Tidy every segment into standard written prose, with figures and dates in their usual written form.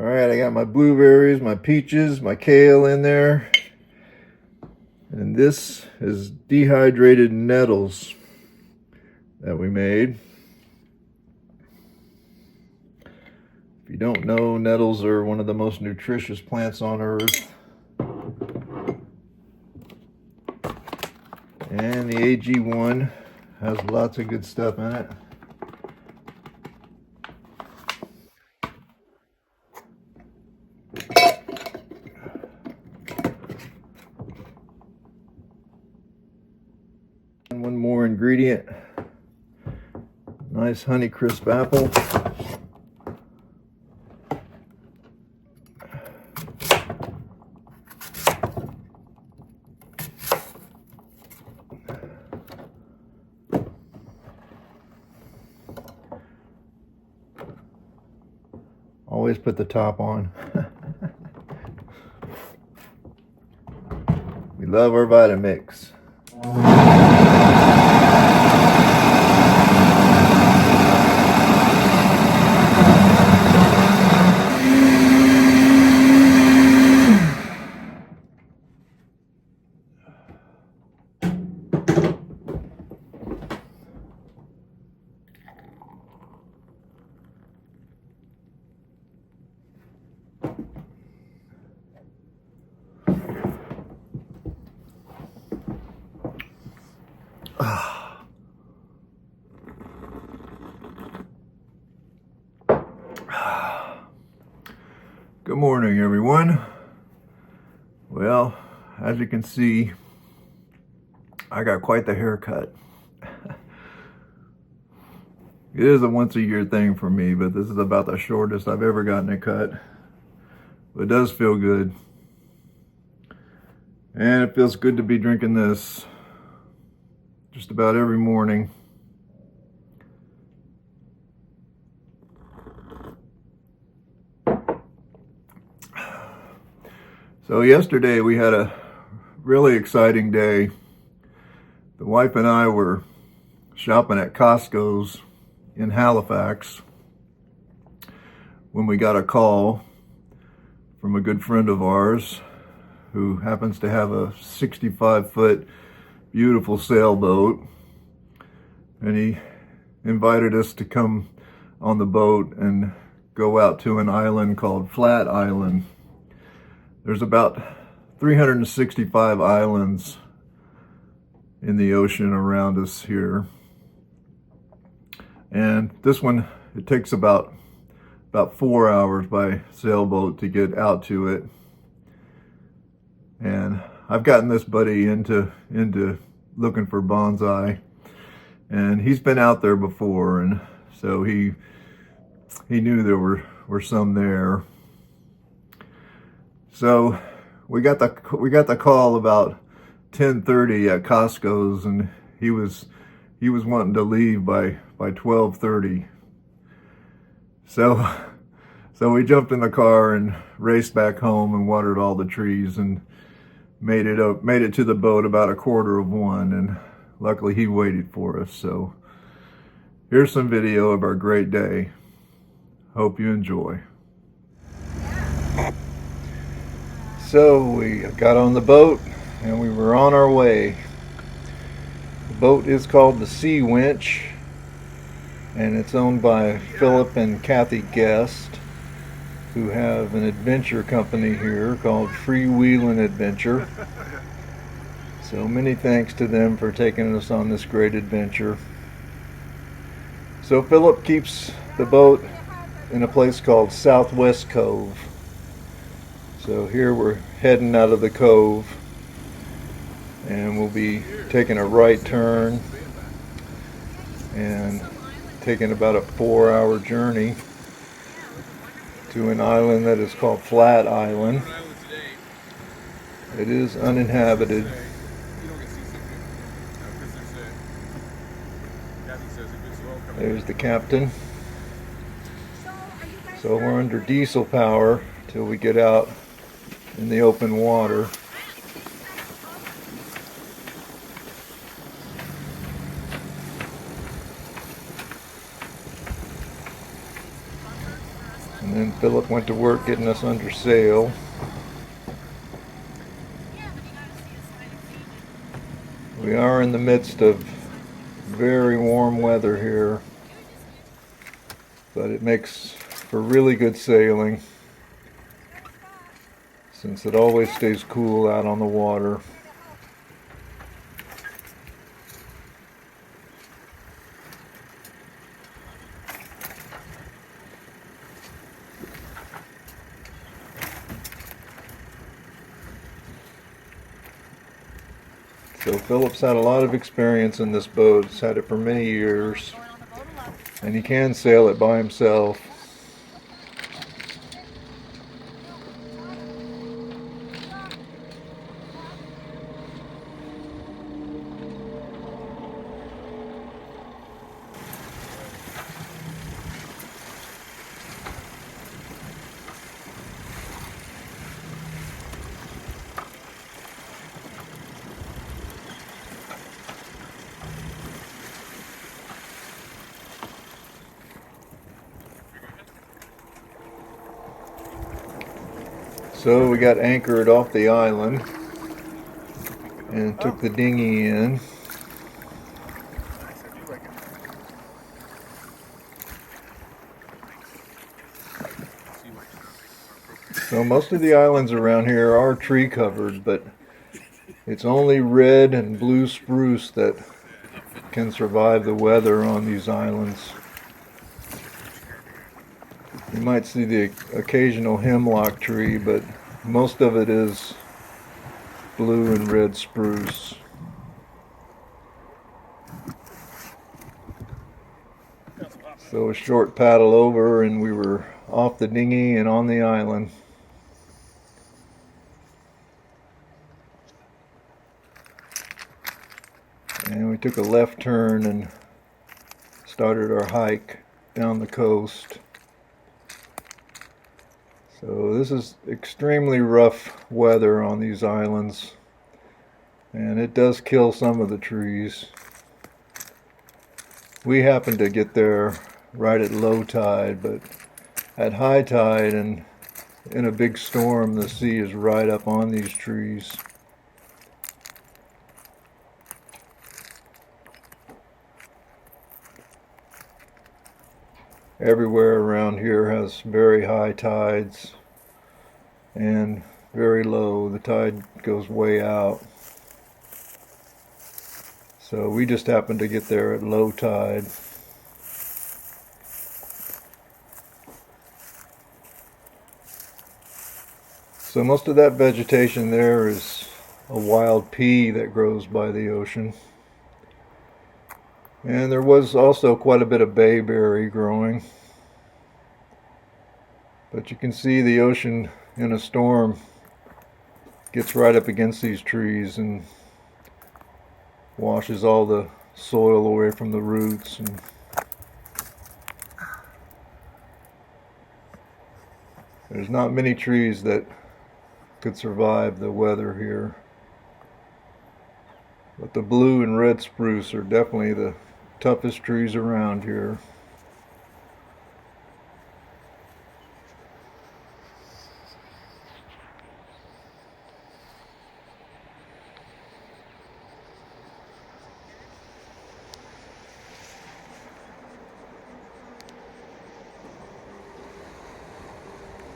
Alright, I got my blueberries, my peaches, my kale in there. And this is dehydrated nettles that we made. If you don't know, nettles are one of the most nutritious plants on earth. And the AG1 has lots of good stuff in it. And one more ingredient. Nice Honeycrisp apple. Always put the top on. We love our Vitamix. Good morning, everyone. Well, as you can see, I got quite the haircut. It is a once-a-year thing for me, but this is about the shortest I've ever gotten it cut. But it does feel good. And it feels good to be drinking this just about every morning. So yesterday we had a really exciting day. The wife and I were shopping at Costco's in Halifax when we got a call from a good friend of ours who happens to have a 65-foot beautiful sailboat, and he invited us to come on the boat and go out to an island called Flat Island. There's about 365 islands in the ocean around us here. And this one, it takes about 4 hours by sailboat to get out to it. And I've gotten this buddy into looking for bonsai, and he's been out there before, and so he knew there were some there. So we got the call about 10:30 at Costco's, and he was wanting to leave by 12:30. So we jumped in the car and raced back home and watered all the trees and made it to the boat about 1:15, and luckily he waited for us. So here's some video of our great day. Hope you enjoy. So we got on the boat and we were on our way. The boat is called the Sea Winch, and it's owned by Philip and Kathy Guest, who have an adventure company here called Freewheelin' Adventure. So many thanks to them for taking us on this great adventure. So Philip keeps the boat in a place called Southwest Cove. So here we're heading out of the cove, and we'll be taking a right turn and taking about a 4-hour journey to an island that is called Flat Island. It is uninhabited. There's the captain. So we're under diesel power till we get out in the open water. And And Philip went to work getting us under sail. We are in the midst of very warm weather here, but it makes for really good sailing since it always stays cool out on the water. So Philip's had a lot of experience in this boat. He's had it for many years, and he can sail it by himself. So we got anchored off the island and took the dinghy in. So most of the islands around here are tree covered, but it's only red and blue spruce that can survive the weather on these islands. You might see the occasional hemlock tree, but most of it is blue and red spruce. So a short paddle over and we were off the dinghy and on the island. And we took a left turn and started our hike down the coast. So this is extremely rough weather on these islands, and it does kill some of the trees. We happened to get there right at low tide, but at high tide and in a big storm, the sea is right up on these trees. Everywhere around here has very high tides and very low. The tide goes way out. So we just happened to get there at low tide. So most of that vegetation there is a wild pea that grows by the ocean. And there was also quite a bit of bayberry growing. But you can see the ocean in a storm gets right up against these trees and washes all the soil away from the roots. And there's not many trees that could survive the weather here. But the blue and red spruce are definitely the toughest trees around here.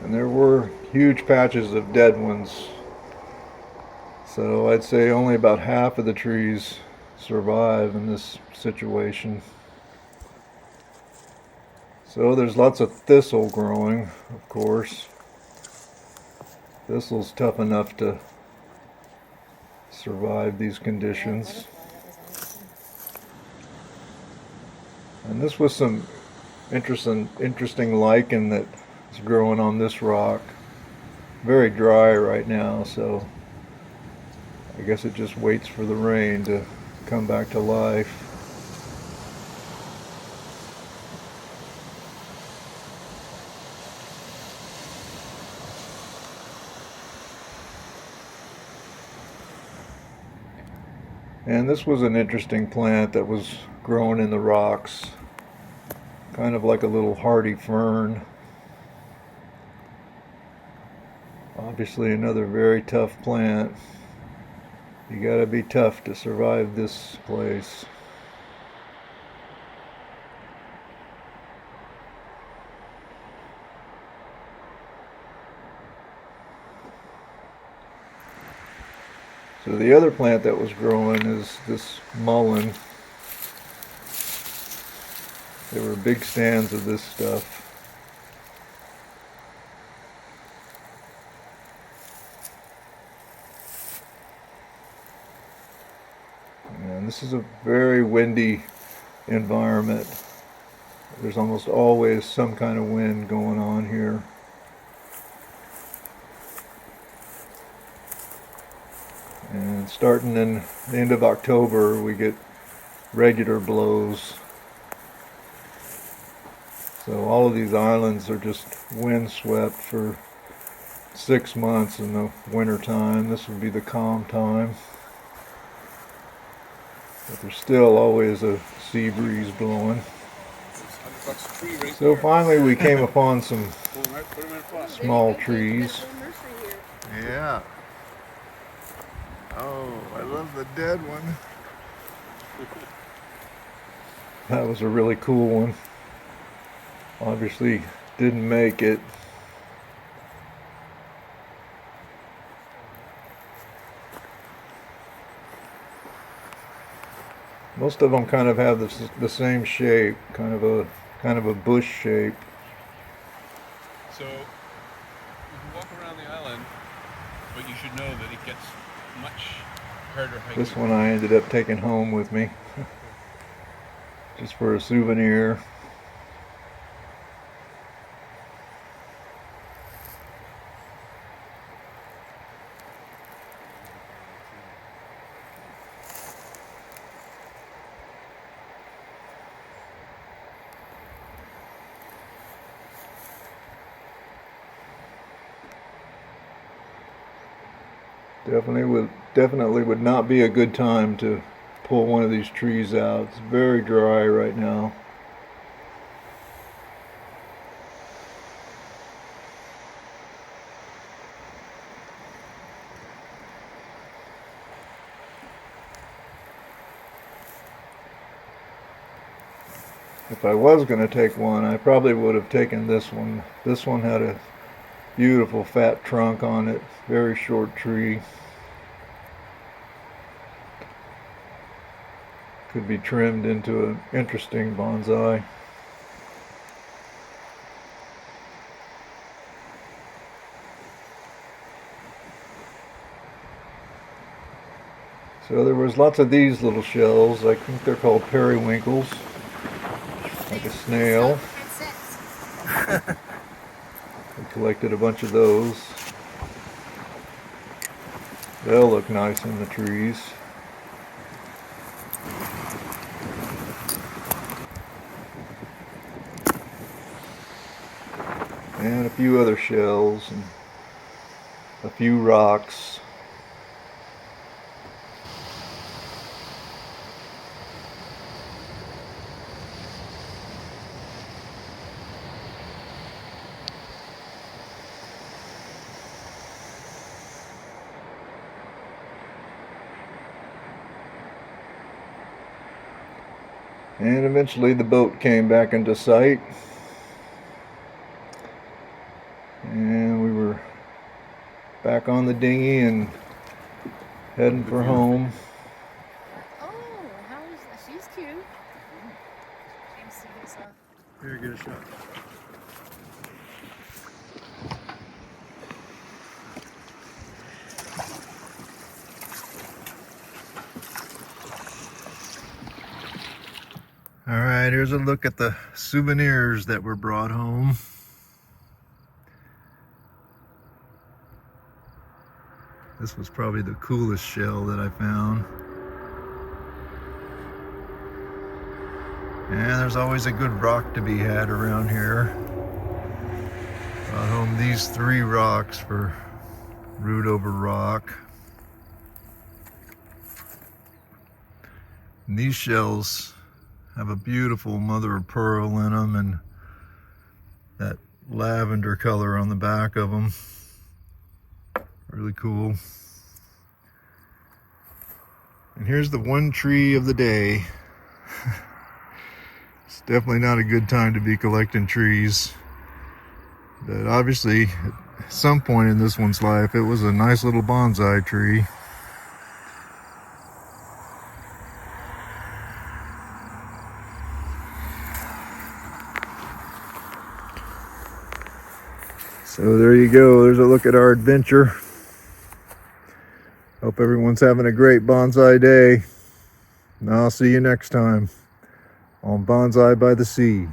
And there were huge patches of dead ones. So I'd say only about half of the trees survive in this situation. So there's lots of thistle growing, of course. Thistle's tough enough to survive these conditions. And this was some interesting lichen that is growing on this rock. Very dry right now, so I guess it just waits for the rain to come back to life. And this was an interesting plant that was growing in the rocks, kind of like a little hardy fern. Obviously another very tough plant. You gotta be tough to survive this place. So the other plant that was growing is this mullein. There were big stands of this stuff. And this is a very windy environment. There's almost always some kind of wind going on here. And starting in the end of October, we get regular blows. So all of these islands are just windswept for 6 months in the winter time. This would be the calm time. But there's still always a sea breeze blowing. So finally we came upon some small trees. Yeah. Oh, I love the dead one. That was a really cool one. Obviously didn't make it. Most of them kind of have the same shape, kind of a bush shape. So you can walk around the island, but you should know that it gets much harder hiking. This one I ended up taking home with me, just for a souvenir. Definitely would not be a good time to pull one of these trees out. It's very dry right now. If I was going to take one, I probably would have taken this one. This one had a beautiful fat trunk on it, very short tree. Could be trimmed into an interesting bonsai. So there was lots of these little shells. I think they're called periwinkles, like a snail. We collected a bunch of those. They'll look nice in the trees. And a few other shells and a few rocks. And eventually the boat came back into sight. And we were back on the dinghy and heading for home. Oh, how is that? She's cute. James, see this off. Here, get a shot. All right, here's a look at the souvenirs that were brought home. This was probably the coolest shell that I found. And there's always a good rock to be had around here. Brought home these 3 rocks for root over rock. And these shells have a beautiful mother of pearl in them and that lavender color on the back of them. Really cool. And here's the one tree of the day. It's definitely not a good time to be collecting trees. But obviously, at some point in this one's life, it was a nice little bonsai tree. So there you go. There's a look at our adventure. Hope everyone's having a great bonsai day. And I'll see you next time on Bonsai by the Sea.